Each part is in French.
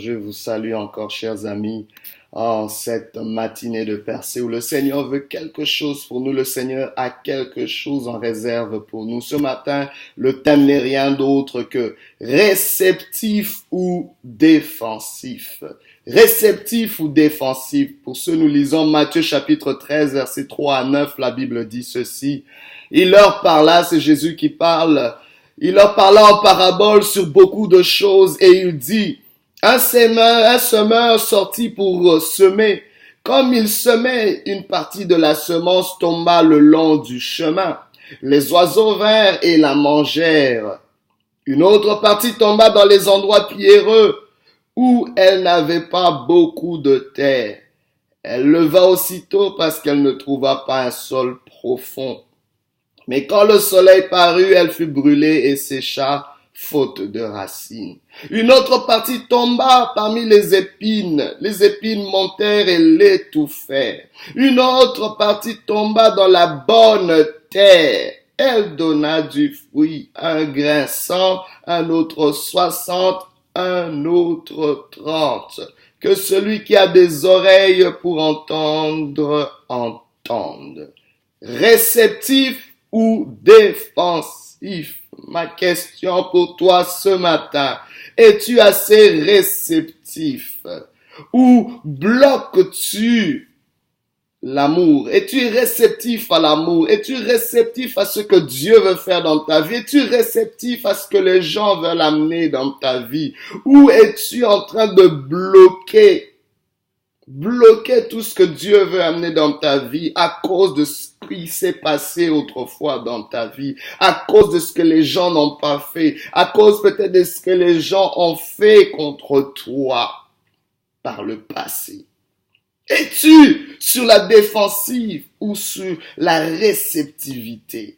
Je vous salue encore, chers amis, en cette matinée de percée où le Seigneur veut quelque chose pour nous. Le Seigneur a quelque chose en réserve pour nous. Ce matin, le thème n'est rien d'autre que réceptif ou défensif. Réceptif ou défensif. Pour ce, nous lisons Matthieu chapitre 13, versets 3 à 9. La Bible dit ceci. Il leur parla, c'est Jésus qui parle. Il leur parla en parabole sur beaucoup de choses et il dit: un semeur sortit pour semer. Comme il semait, une partie de la semence tomba le long du chemin. Les oiseaux vinrent et la mangèrent. Une autre partie tomba dans les endroits pierreux, où elle n'avait pas beaucoup de terre. Elle leva aussitôt parce qu'elle ne trouva pas un sol profond. Mais quand le soleil parut, elle fut brûlée et sécha, faute de racines. Une autre partie tomba parmi les épines. Les épines montèrent et l'étouffèrent. Une autre partie tomba dans la bonne terre. Elle donna du fruit, un grain 100, un autre 60, un autre 30. Que celui qui a des oreilles pour entendre, entende. Réceptif ou défensif? Ma question pour toi ce matin: es-tu assez réceptif? Ou bloques-tu l'amour? Es-tu réceptif à l'amour? Es-tu réceptif à ce que Dieu veut faire dans ta vie? Es-tu réceptif à ce que les gens veulent amener dans ta vie? Ou es-tu en train de bloquer tout ce que Dieu veut amener dans ta vie à cause de ce qui s'est passé autrefois dans ta vie, à cause de ce que les gens n'ont pas fait, à cause peut-être de ce que les gens ont fait contre toi par le passé? Es-tu sur la défensive ou sur la réceptivité?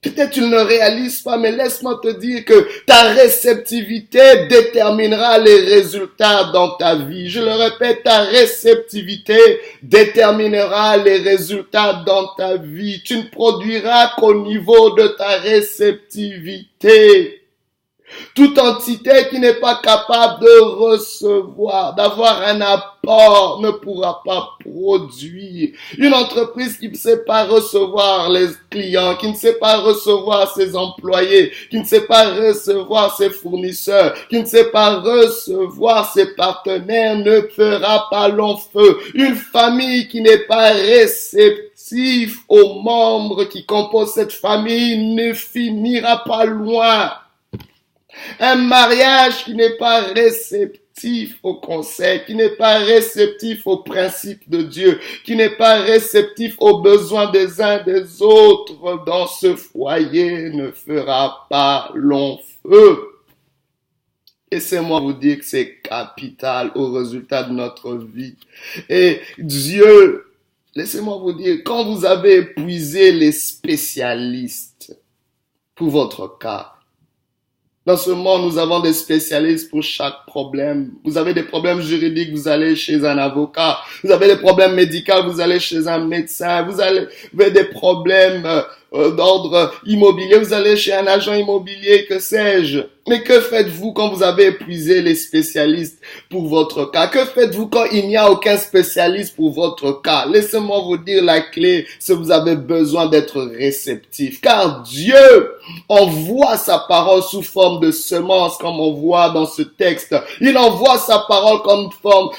Peut-être tu ne le réalises pas, mais laisse-moi te dire que ta réceptivité déterminera les résultats dans ta vie. Je le répète, ta réceptivité déterminera les résultats dans ta vie. Tu ne produiras qu'au niveau de ta réceptivité. Toute entité qui n'est pas capable de recevoir, d'avoir un apport, ne pourra pas produire. Une entreprise qui ne sait pas recevoir les clients, qui ne sait pas recevoir ses employés, qui ne sait pas recevoir ses fournisseurs, qui ne sait pas recevoir ses partenaires, ne fera pas long feu. Une famille qui n'est pas réceptive aux membres qui composent cette famille ne finira pas loin. Un mariage qui n'est pas réceptif au conseil, qui n'est pas réceptif aux principes de Dieu, qui n'est pas réceptif aux besoins des uns des autres dans ce foyer ne fera pas long feu. Laissez-moi vous dire que c'est capital au résultat de notre vie. Et Dieu, laissez-moi vous dire, quand vous avez épuisé les spécialistes pour votre cas, dans ce monde, nous avons des spécialistes pour chaque problème. Vous avez des problèmes juridiques, vous allez chez un avocat. Vous avez des problèmes médicaux, vous allez chez un médecin. Vous avez des problèmes d'ordre immobilier, vous allez chez un agent immobilier, que sais-je. Mais que faites-vous quand vous avez épuisé les spécialistes pour votre cas? Que faites-vous quand il n'y a aucun spécialiste pour votre cas? Laissez-moi vous dire la clé, c'est que vous avez besoin d'être réceptif. Car Dieu envoie sa parole sous forme de semence, comme on voit dans ce texte. Il envoie sa parole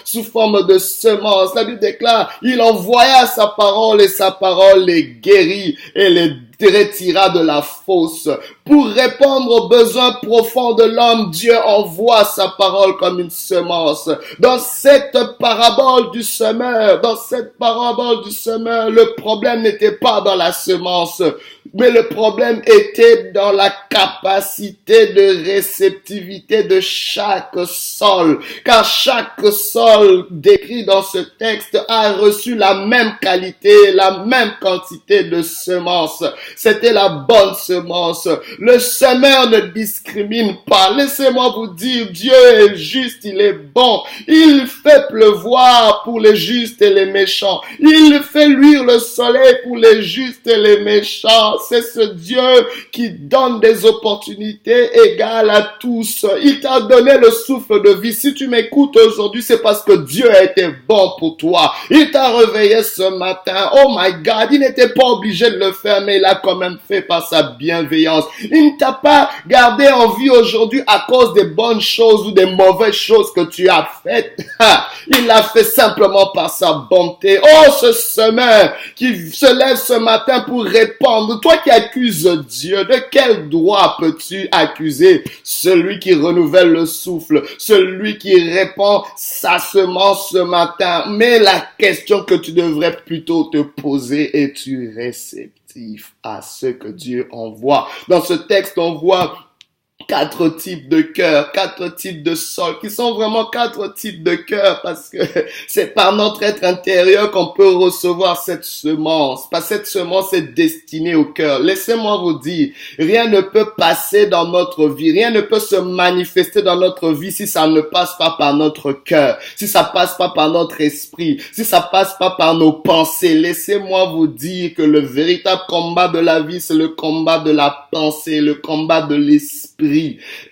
sous forme de semence. La Bible déclare, il envoya sa parole et sa parole les guérit et les retira de la fosse. Pour répondre aux besoins profonds de l'homme, Dieu envoie sa parole comme une semence. Dans cette parabole du semeur, le problème n'était pas dans la semence, mais le problème était dans la capacité de réceptivité de chaque sol. Car chaque sol décrit dans ce texte a reçu la même qualité, la même quantité de semences. C'était la bonne semence. Le semeur ne discrimine pas. Laissez-moi vous dire, Dieu est juste, il est bon. Il fait pleuvoir pour les justes et les méchants. Il fait luire le soleil pour les justes et les méchants. C'est ce Dieu qui donne des opportunités égales à tous. Il t'a donné le souffle de vie. Si tu m'écoutes aujourd'hui, c'est parce que Dieu a été bon pour toi. Il t'a réveillé ce matin. Oh my God, il n'était pas obligé de le faire, mais il a quand même fait par sa bienveillance. Il ne t'a pas gardé en vie aujourd'hui à cause des bonnes choses ou des mauvaises choses que tu as faites. Il l'a fait simplement par sa bonté. Oh, ce semeur qui se lève ce matin pour répandre. Toi qui accuses Dieu, de quel droit peux-tu accuser celui qui renouvelle le souffle, celui qui répand sa semence ce matin? Mais la question que tu devrais plutôt te poser, es-tu réceptif à ce que Dieu envoie? Dans ce texte, on voit 4 types de cœurs, 4 types de sols, qui sont vraiment 4 types de cœurs, parce que c'est par notre être intérieur qu'on peut recevoir cette semence. Parce que cette semence est destinée au cœur. Laissez-moi vous dire, rien ne peut passer dans notre vie, rien ne peut se manifester dans notre vie si ça ne passe pas par notre cœur, si ça passe pas par notre esprit, si ça passe pas par nos pensées. Laissez-moi vous dire que le véritable combat de la vie, c'est le combat de la pensée, le combat de l'esprit.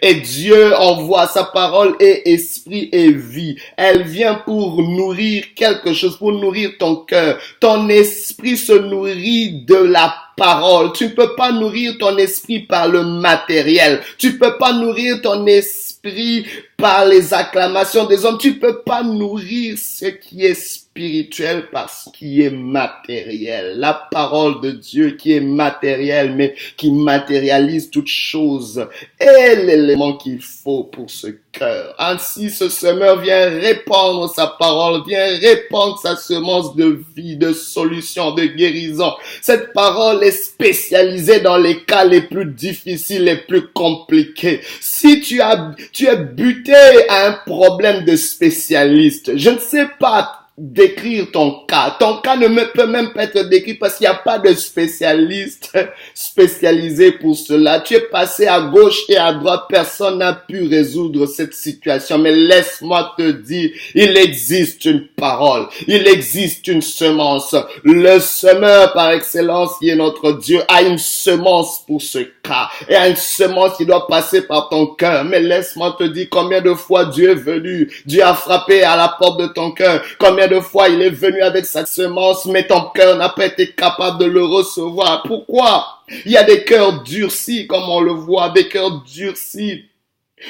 Et Dieu envoie sa parole et esprit et vie. Elle vient pour nourrir quelque chose, pour nourrir ton cœur. Ton esprit se nourrit de la parole. Tu ne peux pas nourrir ton esprit par le matériel. Tu ne peux pas nourrir ton esprit par les acclamations des hommes. Tu ne peux pas nourrir ce qui est spirituel par ce qui est matériel. La parole de Dieu qui est matérielle, mais qui matérialise toutes choses, est l'élément qu'il faut pour ce cœur. Ainsi, ce semeur vient répandre sa parole, vient répandre sa semence de vie, de solution, de guérison. Cette parole est spécialisée dans les cas les plus difficiles, les plus compliqués. Si tu es buté à un problème de spécialiste, je ne sais pas décrire ton cas. Ton cas peut même pas être décrit parce qu'il n'y a pas de spécialiste spécialisé pour cela. Tu es passé à gauche et à droite. Personne n'a pu résoudre cette situation. Mais laisse-moi te dire, il existe une parole. Il existe une semence. Le semeur par excellence qui est notre Dieu a une semence pour ce cas. Et a une semence qui doit passer par ton cœur. Mais laisse-moi te dire combien de fois Dieu est venu. Dieu a frappé à la porte de ton cœur. Combien de fois il est venu avec sa semence, mais ton cœur n'a pas été capable de le recevoir. Pourquoi? Il y a des cœurs durcis, comme on le voit, des cœurs durcis.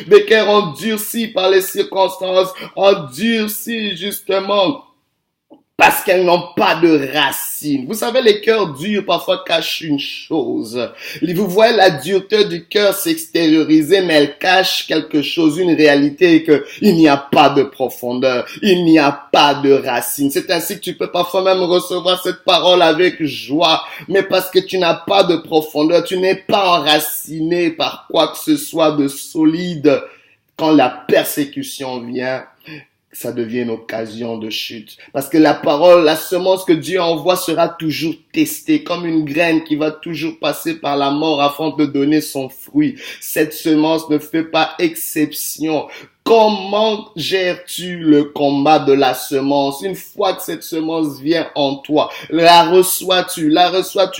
Des cœurs endurcis par les circonstances, endurcis justement parce qu'elles n'ont pas de racines. Vous savez, les cœurs durs parfois cachent une chose. Vous voyez la dureté du cœur s'extérioriser, mais elle cache quelque chose, une réalité que il n'y a pas de profondeur, il n'y a pas de racines. C'est ainsi que tu peux parfois même recevoir cette parole avec joie, mais parce que tu n'as pas de profondeur, tu n'es pas enraciné par quoi que ce soit de solide. Quand la persécution vient, ça devient une occasion de chute. Parce que la parole, la semence que Dieu envoie sera toujours testée, comme une graine qui va toujours passer par la mort afin de donner son fruit. Cette semence ne fait pas exception. Comment gères-tu le combat de la semence? Une fois que cette semence vient en toi, la reçois-tu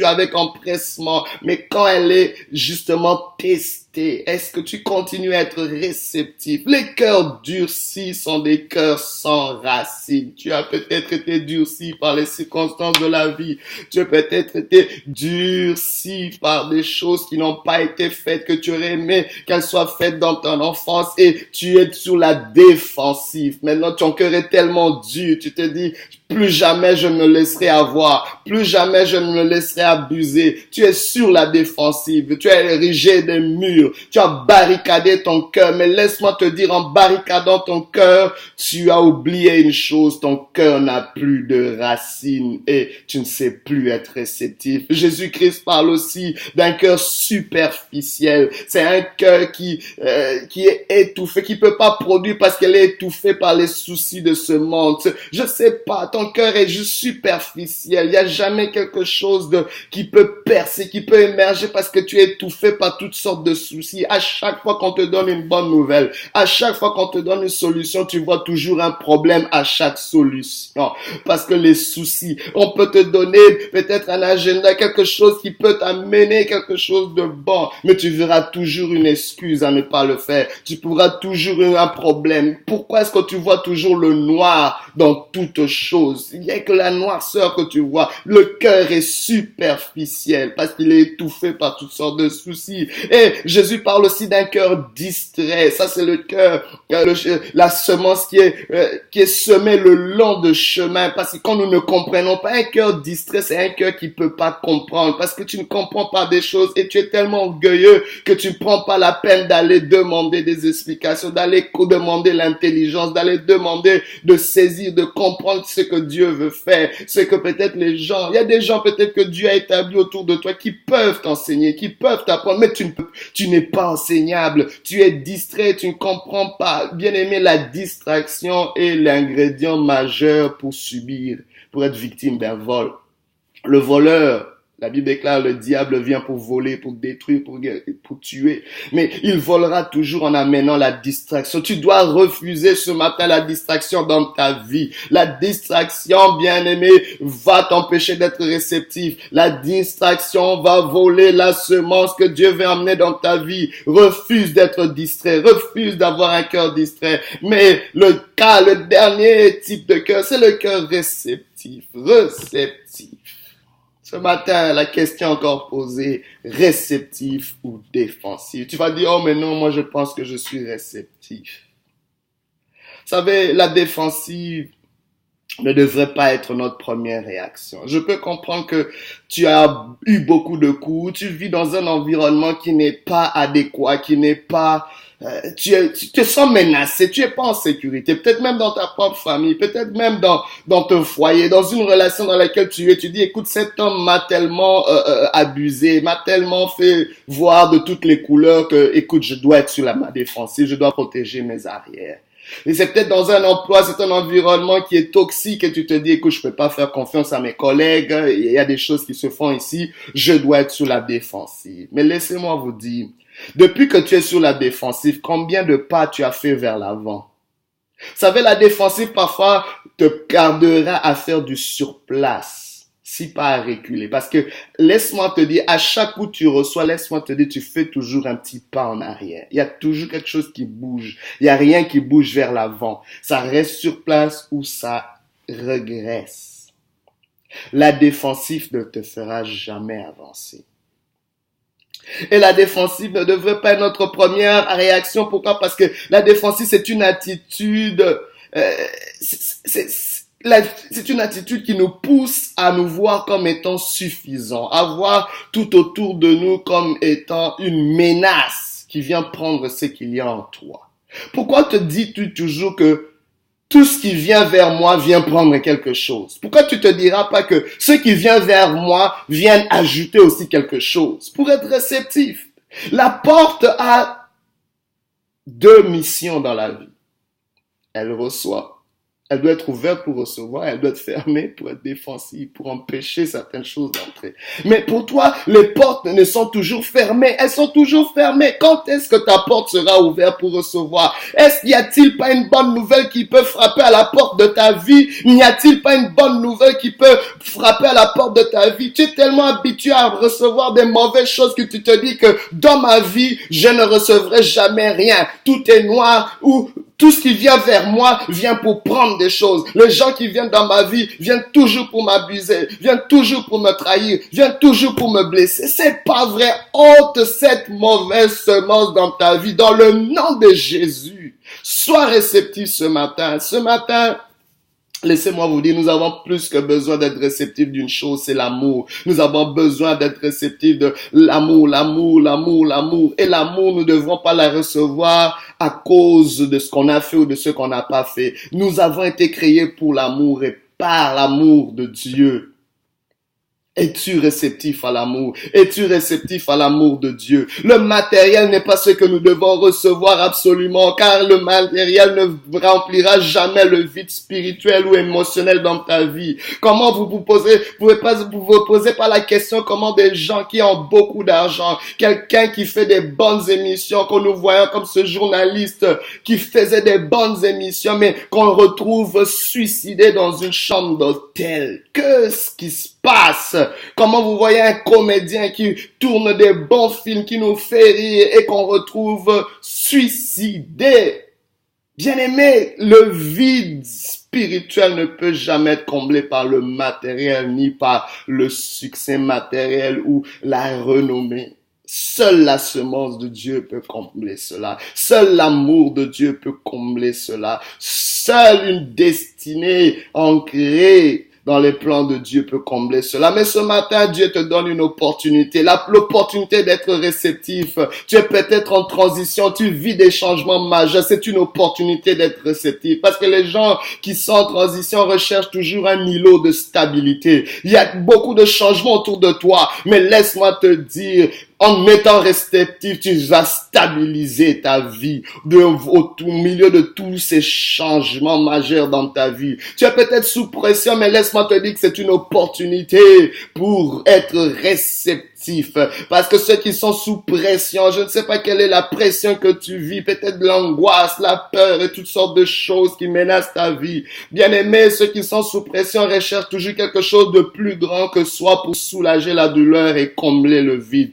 avec empressement, mais quand elle est justement testée, est-ce que tu continues à être réceptif? Les cœurs durcis sont des cœurs sans racines. Tu as peut-être été durci par les circonstances de la vie. Tu as peut-être été durci par des choses qui n'ont pas été faites, que tu aurais aimé qu'elles soient faites dans ton enfance, et tu es sur la défensive. Maintenant, ton cœur est tellement dur, tu te dis, plus jamais je me laisserai avoir, plus jamais je ne me laisserai abuser. Tu es sur la défensive, tu as érigé des murs, tu as barricadé ton cœur, mais laisse-moi te dire, en barricadant ton cœur, tu as oublié une chose, ton cœur n'a plus de racines et tu ne sais plus être réceptif. Jésus-Christ parle aussi d'un cœur superficiel. C'est un cœur qui est étouffé, qui peut pas produire parce qu'elle est étouffée par les soucis de ce monde. Je sais pas, ton ton cœur est juste superficiel. Il n'y a jamais quelque chose qui peut percer, qui peut émerger parce que tu es étouffé par toutes sortes de soucis. À chaque fois qu'on te donne une bonne nouvelle, à chaque fois qu'on te donne une solution, tu vois toujours un problème à chaque solution. Parce que les soucis, on peut te donner peut-être un agenda, quelque chose qui peut t'amener quelque chose de bon, mais tu verras toujours une excuse à ne pas le faire. Tu pourras toujours un problème. Pourquoi est-ce que tu vois toujours le noir dans toute chose? Il n'y a que la noirceur que tu vois. Le cœur est superficiel parce qu'il est étouffé par toutes sortes de soucis. Et Jésus parle aussi d'un cœur distrait. Ça, c'est le cœur, la semence qui est semée le long de chemin. Parce que quand nous ne comprenons pas, un cœur distrait, c'est un cœur qui peut pas comprendre. Parce que tu ne comprends pas des choses et tu es tellement orgueilleux que tu prends pas la peine d'aller demander des explications, d'aller demander l'intelligence, d'aller demander de saisir, de comprendre ce que Dieu veut faire, ce que peut-être il y a des gens peut-être que Dieu a établi autour de toi qui peuvent t'enseigner, qui peuvent t'apprendre, mais tu n'es pas enseignable, tu es distrait, tu ne comprends pas. Bien aimé, la distraction est l'ingrédient majeur pour être victime d'un vol. Le voleur, la Bible déclare, le diable vient pour voler, pour détruire, pour tuer. Mais il volera toujours en amenant la distraction. Tu dois refuser ce matin la distraction dans ta vie. La distraction, bien-aimé, va t'empêcher d'être réceptif. La distraction va voler la semence que Dieu veut emmener dans ta vie. Refuse d'être distrait. Refuse d'avoir un cœur distrait. Mais le dernier type de cœur, c'est le cœur réceptif. Réceptif. Ce matin, la question encore posée, réceptif ou défensif? Tu vas dire, oh mais non, moi je pense que je suis réceptif. Vous savez, la défensive ne devrait pas être notre première réaction. Je peux comprendre que tu as eu beaucoup de coups, tu vis dans un environnement qui n'est pas adéquat, qui n'est pas... tu te sens menacé, tu es pas en sécurité, peut-être même dans ta propre famille, peut-être même dans ton foyer, dans une relation dans laquelle tu es, tu dis, écoute, cet homme m'a tellement abusé, m'a tellement fait voir de toutes les couleurs que, écoute, je dois être sur ma défensive, je dois protéger mes arrières. Et c'est peut-être dans un emploi, c'est un environnement qui est toxique et tu te dis, écoute, je peux pas faire confiance à mes collègues, il y a des choses qui se font ici, je dois être sur la défensive. Mais laissez-moi vous dire, depuis que tu es sur la défensive, combien de pas tu as fait vers l'avant? Vous savez, la défensive parfois te gardera à faire du surplace, si pas à reculer. Parce que laisse-moi te dire, à chaque coup que tu reçois, laisse-moi te dire, tu fais toujours un petit pas en arrière. Il y a toujours quelque chose qui bouge. Il n'y a rien qui bouge vers l'avant. Ça reste sur place ou ça regresse. La défensive ne te fera jamais avancer. Et la défensive ne devrait pas être notre première réaction. Pourquoi? Parce que la défensive, c'est une attitude, c'est une attitude qui nous pousse à nous voir comme étant suffisants, à voir tout autour de nous comme étant une menace qui vient prendre ce qu'il y a en toi. Pourquoi te dis-tu toujours que tout ce qui vient vers moi vient prendre quelque chose? Pourquoi tu te diras pas que ce qui vient vers moi vient ajouter aussi quelque chose pour être réceptif? La porte a deux missions dans la vie. Elle reçoit. Elle doit être ouverte pour recevoir, elle doit être fermée pour être défensive, pour empêcher certaines choses d'entrer. Mais pour toi, les portes ne sont toujours fermées, elles sont toujours fermées. Quand est-ce que ta porte sera ouverte pour recevoir? Y a-t-il pas une bonne nouvelle qui peut frapper à la porte de ta vie? N'y a-t-il pas une bonne nouvelle qui peut frapper à la porte de ta vie? Tu es tellement habitué à recevoir des mauvaises choses que tu te dis que dans ma vie, je ne recevrai jamais rien. Tout est noir ou tout ce qui vient vers moi vient pour prendre des choses. Les gens qui viennent dans ma vie viennent toujours pour m'abuser, viennent toujours pour me trahir, viennent toujours pour me blesser. C'est pas vrai. Ôte cette mauvaise semence dans ta vie dans le nom de Jésus. Sois réceptif ce matin. Ce matin, laissez-moi vous dire, nous avons plus que besoin d'être réceptifs d'une chose, c'est l'amour. Nous avons besoin d'être réceptifs de l'amour, l'amour, l'amour, l'amour. Et l'amour, nous ne devrons pas la recevoir à cause de ce qu'on a fait ou de ce qu'on n'a pas fait. Nous avons été créés pour l'amour et par l'amour de Dieu. Es-tu réceptif à l'amour? Es-tu réceptif à l'amour de Dieu? Le matériel n'est pas ce que nous devons recevoir absolument, car le matériel ne remplira jamais le vide spirituel ou émotionnel dans ta vie. Comment vous posez pas la question comment des gens qui ont beaucoup d'argent, quelqu'un qui fait des bonnes émissions, qu'on nous voyait comme ce journaliste qui faisait des bonnes émissions, mais qu'on retrouve suicidé dans une chambre d'hôtel. Qu'est-ce qui se passe? Comment vous voyez un comédien qui tourne des bons films, qui nous fait rire et qu'on retrouve suicidé? Bien-aimé, le vide spirituel ne peut jamais être comblé par le matériel, ni par le succès matériel ou la renommée. Seule la semence de Dieu peut combler cela. Seul l'amour de Dieu peut combler cela. Seule une destinée ancrée dans les plans de Dieu peut combler cela. Mais ce matin, Dieu te donne une opportunité. L'opportunité d'être réceptif. Tu es peut-être en transition. Tu vis des changements majeurs. C'est une opportunité d'être réceptif. Parce que les gens qui sont en transition recherchent toujours un îlot de stabilité. Il y a beaucoup de changements autour de toi. Mais laisse-moi te dire, en étant réceptif, tu vas stabiliser ta vie au milieu de tous ces changements majeurs dans ta vie. Tu es peut-être sous pression, mais laisse-moi te dire que c'est une opportunité pour être réceptif. Parce que ceux qui sont sous pression, je ne sais pas quelle est la pression que tu vis, peut-être l'angoisse, la peur et toutes sortes de choses qui menacent ta vie. Bien-aimés, ceux qui sont sous pression recherchent toujours quelque chose de plus grand que soi pour soulager la douleur et combler le vide.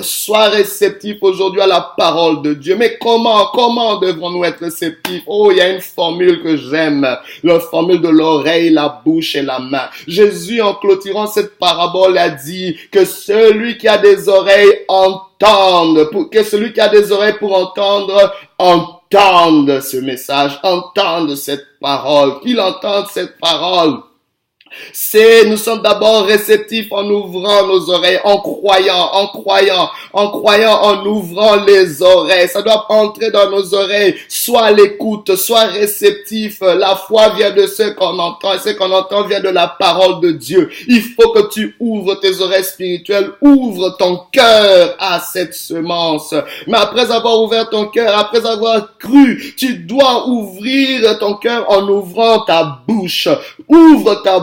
Sois réceptif aujourd'hui à la parole de Dieu. Mais comment devons-nous être réceptifs? Oh, il y a une formule que j'aime. La formule de l'oreille, la bouche et la main. Jésus, en clôturant cette parabole, a dit que celui qui a des oreilles entende. Que celui qui a des oreilles pour entendre, entende ce message, entende cette parole. Qu'il entende cette parole. Nous sommes d'abord réceptifs en ouvrant nos oreilles, en croyant, en ouvrant les oreilles. Ça doit entrer dans nos oreilles. Sois à l'écoute, sois réceptif. La foi vient de ce qu'on entend et ce qu'on entend vient de la parole de Dieu. Il faut que tu ouvres tes oreilles spirituelles, ouvre ton cœur à cette semence. Mais après avoir ouvert ton cœur, après avoir cru, tu dois ouvrir ton cœur en ouvrant ta bouche. Ouvre ta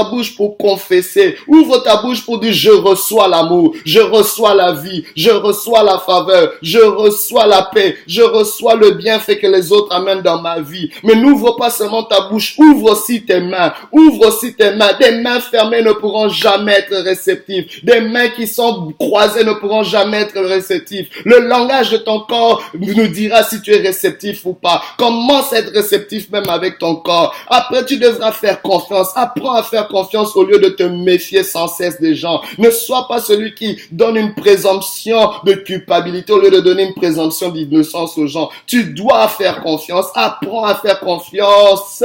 bouche pour confesser, ouvre ta bouche pour dire je reçois l'amour, je reçois la vie, je reçois la faveur, je reçois la paix, je reçois le bienfait que les autres amènent dans ma vie. Mais n'ouvre pas seulement ta bouche, ouvre aussi tes mains, des mains fermées ne pourront jamais être réceptives, des mains qui sont croisées ne pourront jamais être réceptives. Le langage de ton corps nous dira si tu es réceptif ou pas. Commence à être réceptif même avec ton corps. Après tu devras faire confiance. Apprends à faire confiance au lieu de te méfier sans cesse des gens. Ne sois pas celui qui donne une présomption de culpabilité au lieu de donner une présomption d'innocence aux gens. Tu dois faire confiance. Apprends à faire confiance.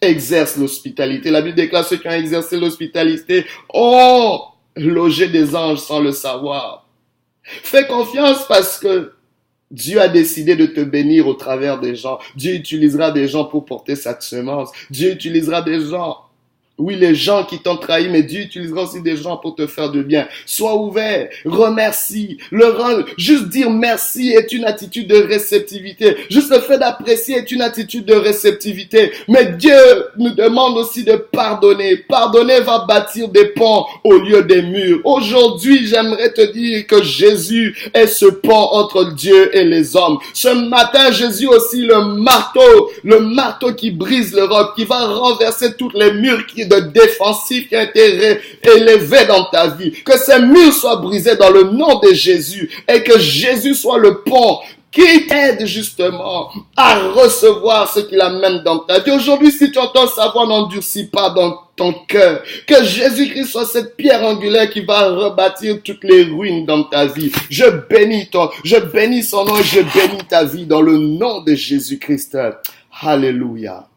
Exerce l'hospitalité. La Bible déclare ceux qui ont exercé l'hospitalité ont logé des anges sans le savoir. Fais confiance parce que Dieu a décidé de te bénir au travers des gens. Dieu utilisera des gens pour porter sa semence. Dieu utilisera des gens. Oui, les gens qui t'ont trahi, mais Dieu utilisera aussi des gens pour te faire du bien. Sois ouvert, remercie. Juste dire merci est une attitude de réceptivité. Juste le fait d'apprécier est une attitude de réceptivité. Mais Dieu nous demande aussi de pardonner. Pardonner va bâtir des ponts au lieu des murs. Aujourd'hui, j'aimerais te dire que Jésus est ce pont entre Dieu et les hommes. Ce matin, Jésus aussi le marteau qui brise le roc, qui va renverser toutes les murs de défensif qui a été élevé dans ta vie. Que ces murs soient brisés dans le nom de Jésus et que Jésus soit le pont qui t'aide justement à recevoir ce qu'il amène dans ta vie. Aujourd'hui, si tu entends sa voix, n'endurcis pas dans ton cœur. Que Jésus-Christ soit cette pierre angulaire qui va rebâtir toutes les ruines dans ta vie. Je bénis son nom et je bénis ta vie dans le nom de Jésus-Christ. Alléluia.